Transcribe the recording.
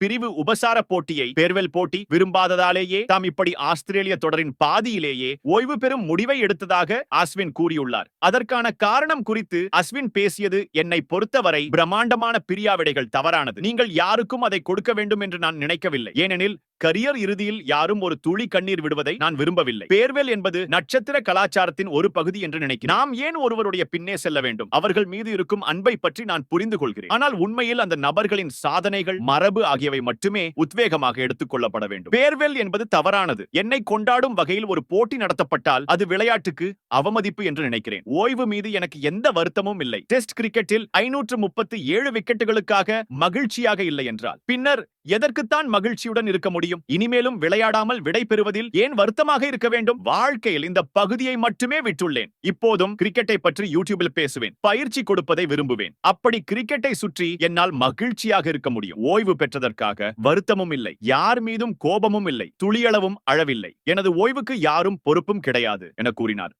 பிரிவு உபசார போட்டியை பேர்வெல் போட்டி விரும்பாததாலேயே தாம் இப்படி ஆஸ்திரேலிய தொடரின் பாதியிலேயே ஓய்வு பெறும் முடிவை எடுத்ததாக அஸ்வின் கூறியுள்ளார். அதற்கான காரணம் குறித்து அஸ்வின் பேசியது என்னை பொறுத்தவரை பிரம்மாண்டமான பிரியாவிடைகள் தவறானது. நீங்கள் யாருக்கும் அதை கொடுக்க வேண்டும் என்று நான் நினைக்கவில்லை. ஏனெனில் கரியர் இறுதியில் யாரும் ஒரு துளி கண்ணீர் விடுவதை நான் விரும்பவில்லை. பேர்வெல் என்பது நட்சத்திர கலாச்சாரத்தின் ஒரு பகுதி என்று நினைக்கிறேன். நாம் ஏன் ஒருவருடைய பின்னே செல்ல வேண்டும்? அவர்கள் மீது இருக்கும் அன்பை பற்றி நான் புரிந்து கொள்கிறேன். ஆனால் உண்மையில் அந்த நபர்களின் சாதனைகள், மரபு ஆகியவை மட்டுமே உத்வேகமாக எடுத்துக் கொள்ளப்பட வேண்டும். பேர்வெல் என்பது தவறானது. என்னை கொண்டாடும் வகையில் ஒரு போட்டி நடத்தப்பட்டால் அது விளையாட்டுக்கு அவமதிப்பு என்று நினைக்கிறேன். ஓய்வு மீது எனக்கு எந்த வருத்தமும் இல்லை. டெஸ்ட் கிரிக்கெட்டில் 537 விக்கெட்டுகளுக்காக மகிழ்ச்சியாக இல்லை என்றால் பின்னர் எதற்குத்தான் மகிழ்ச்சியுடன் இருக்க முடியும்? இனிமேலும் விளையாடாமல் விடை பெறுவதில் ஏன் வருத்தமாக இருக்க வேண்டும்? வாழ்க்கையில் இந்த பகுதியை மட்டுமே விட்டுள்ளேன். இப்போதும் கிரிக்கெட்டை பற்றி யூடியூபில் பேசுவேன். பயிற்சி கொடுப்பதை விரும்புவேன். அப்படி கிரிக்கெட்டை சுற்றி என்னால் மகிழ்ச்சியாக இருக்க முடியும். ஓய்வு பெற்றதற்காக வருத்தமும் இல்லை. யார் மீதும் கோபமும் இல்லை. துளியளவும் அழவில்லை. எனது ஓய்வுக்கு யாரும் பொறுப்பும் கிடையாது என கூறினார்.